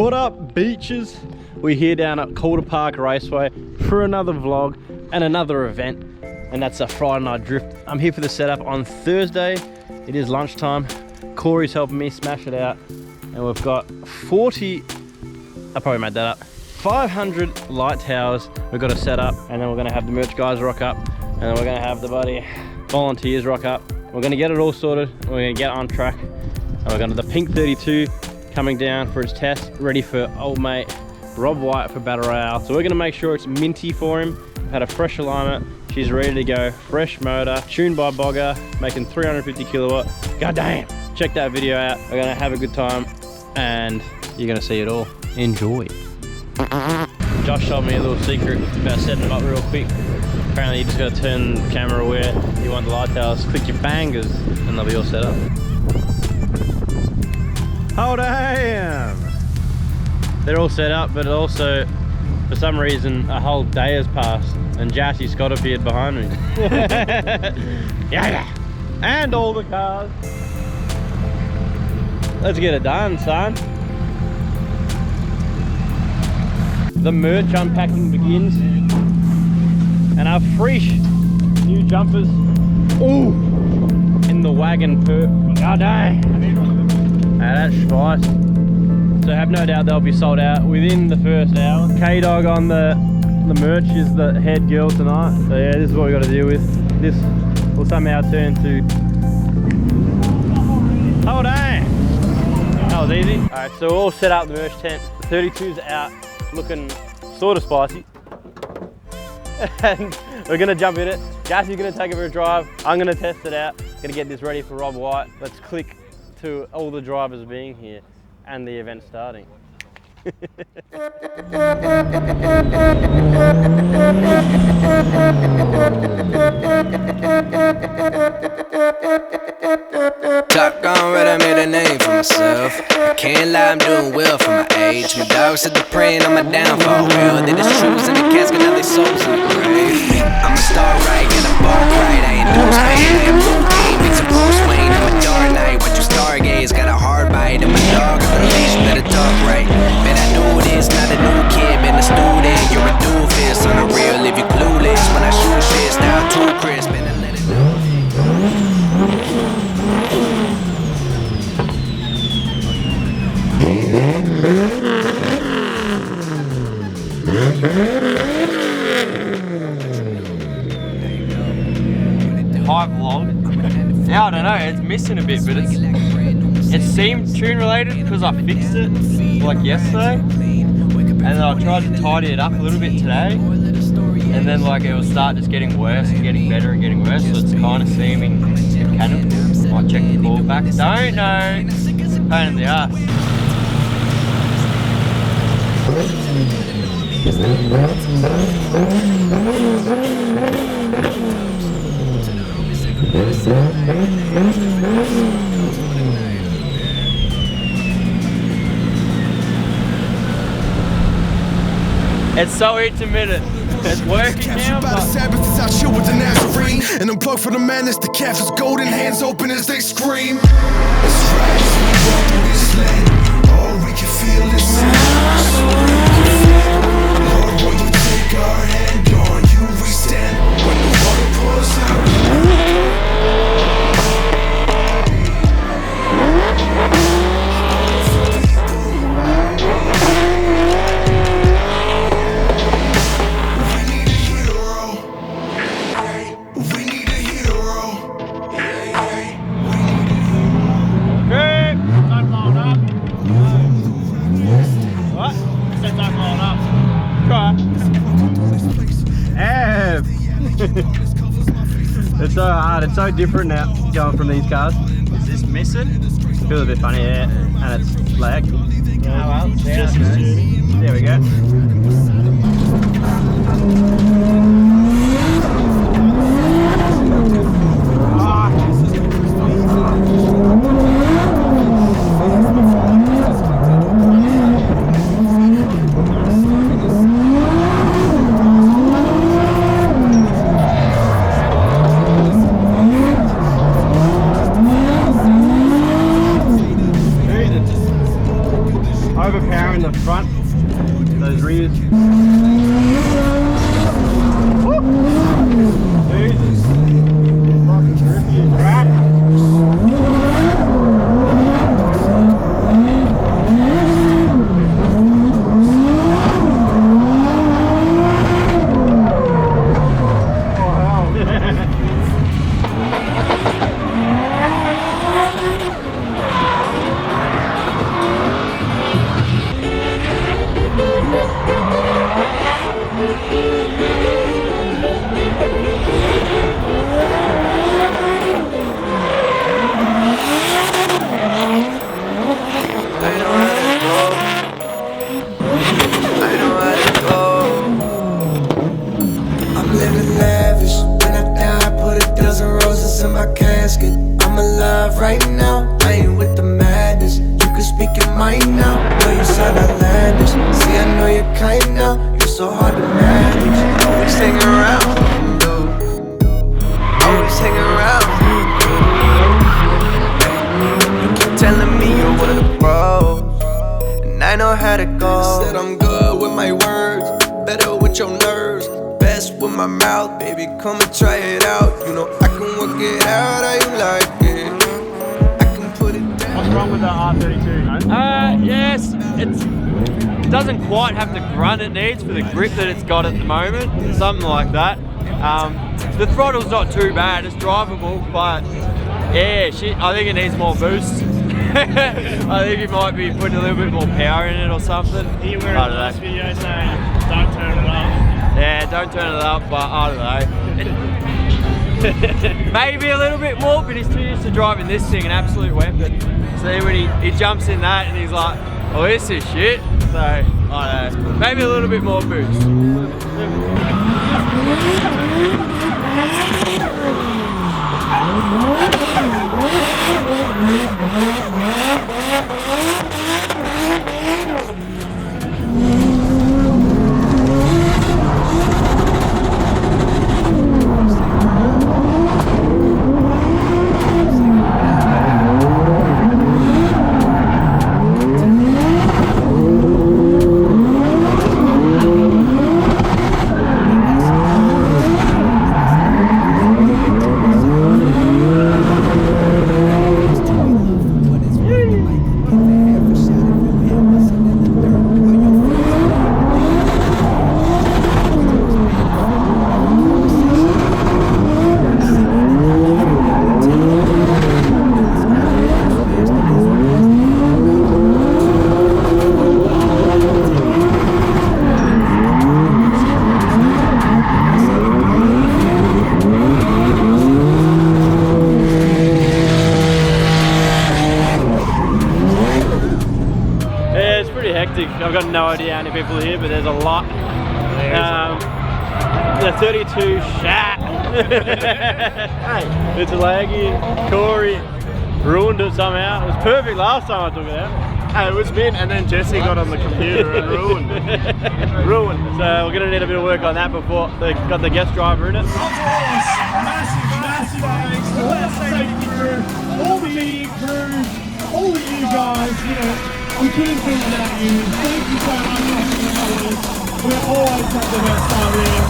What up, beaches? We're here down at Calder Park Raceway for another vlog and another event, and that's a Friday night drift. I'm here for the setup on Thursday. It is lunchtime. Corey's helping me smash it out, and we've got 40, I probably made that up, 500 light towers we've got to set up, and then we're gonna have the merch guys rock up, and then we're gonna have the buddy volunteers rock up. We're gonna get it all sorted, we're gonna get on track, and we're gonna the Pink 32 coming down for its test, ready for old mate Rob White for Battle Royale. So we're gonna make sure it's minty for him. We've had a fresh alignment, she's ready to go, fresh motor, tuned by Bogger, making 350 kilowatt. God damn! Check that video out, we're gonna have a good time, and you're gonna see it all. Enjoy. Josh told me a little secret about setting them up real quick. Apparently you just gotta turn the camera where you want the light towers, click your fingers, and they'll be all set up. Oh damn! They're all set up, but also, for some reason, a whole day has passed, and Jassy Scott appeared behind me. Yeah! And all the cars. Let's get it done, son. The merch unpacking begins, and our fresh new jumpers, ooh, in the wagon perp. God dang! That's spice. So have no doubt they'll be sold out within the first hour. K-Dog on the merch is the head girl tonight. So yeah, this is what we got to deal with. This will somehow turn to... Oh dang! That was easy. Alright, so we're all set up the merch tent. The 32's out, looking sort of spicy. And we're gonna jump in it. Jassy's gonna take it for a drive. I'm gonna test it out. Gonna get this ready for Rob White. Let's click to all the drivers being here and the event starting. Shotgun red, I made a name for myself. I can't lie, I'm doing well for my age. My dogs said they're praying on my downfall. Well, they just shoes in the casket, now they souls in the grave. I'm a star right, and a ball right. I ain't no Spain, I am blue game. It's a Bruce Wayne, I'm a dark knight. Watch you stargaze, got a hard bite. And my dog on the leash, better talk right. Bet I do this, not a new kid, been a student. You're a doofus, on the real if you clueless. When I shoot shit, style too crisp, and I let it go. Hi vlog. Yeah, I don't know, it's missing a bit, but it seemed tune related because I fixed it like yesterday, and then I tried to tidy it up a little bit today, and then like it will start just getting worse and getting better and getting worse, so it's kind of seeming mechanical. Might check the ball back. Don't know. It's a pain in the ass. It's so intermittent. It's working now, but... Sabbath is out chill with the Nazarene, and unplug for the madness. The calf is golden, hands open as they scream. It's right as we walk through this land. All we can feel is sound. Lord, will you take our hand? On you we stand. When the water pours out. It's so hard, it's so different now going from these cars. Is this missing? Feels a bit funny, yeah, and it's lag. Oh well, Just there we go. overpowering the front, those rears. Jesus. Fucking drifty as rat. Right now, I ain't with the madness. You can speak your mind now. Know you sound outlandish. See, I know you're kind now. You're so hard to manage. Always hanging around. Always hanging around. You keep telling me you're one of the pros, and I know how to go. Said I'm good with my words, better with your nerves, best with my mouth. Baby, come and try it out. You know I can work it out. How you like it? What's wrong with the R32, mate? Yes, it doesn't quite have the grunt it needs for the grip that it's got at the moment, something like that. The throttle's not too bad, it's drivable, but yeah, shit, I think it needs more boost. I think it might be putting a little bit more power in it or something. You were in the last video saying, don't turn it up. Yeah, don't turn it up, but I don't know. Maybe a little bit more, but he's too used to driving this thing, an absolute weapon. So then when he jumps in that and he's like, oh, this is shit. So, I don't know, maybe a little bit more boost. I've got no idea how many people are here, but there's a lot. The 32 shat. Hey, it's laggy. Corey ruined it somehow. It was perfect last time I took it out. Hey, it was mint, and then Jesse got on the computer and ruined. Ruined. So we're going to need a bit of work on that before they've got the guest driver in it. Massive thanks to all the safety crew, all the media crew, all of you guys, you know, we couldn't do without you. Thank you so much for we're always at the best time here.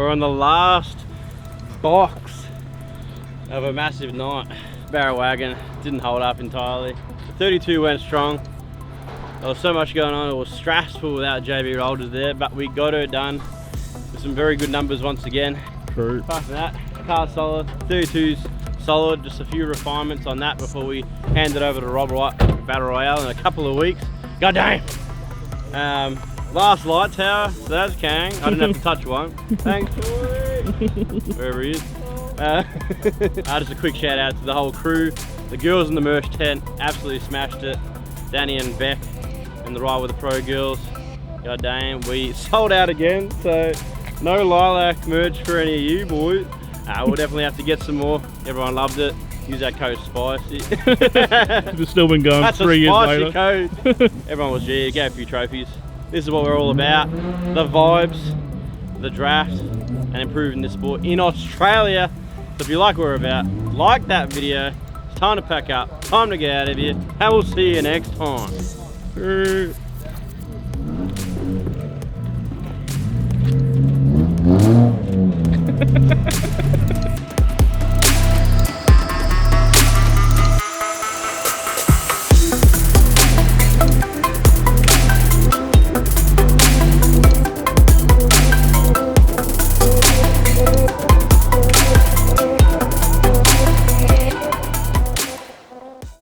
On the last box of a massive night. Barrel wagon didn't hold up entirely. The 32 went strong. There was so much going on, it was stressful without JB Rollers there, but we got her done with some very good numbers once again. True. Apart from that, car's solid, 32's solid, just a few refinements on that before we hand it over to Rob Wright Battle Royale in a couple of weeks. God damn! Last light tower, so that's Kang. I didn't have to touch one. Thanks, wherever he is. Just a quick shout out to the whole crew. The girls in the merch tent absolutely smashed it. Danny and Beck and the Ride with the Pro girls. God damn, we sold out again, so no lilac merch for any of you boys. We'll definitely have to get some more. Everyone loved it. Use that code SPICY. It's still been going That's 3 years later. a spicy code. Everyone was G, gave a few trophies. This is what we're all about. The vibes, the draft, and improving this sport in Australia. So if you like what we're about, like that video. It's time to pack up, time to get out of here, and we'll see you next time.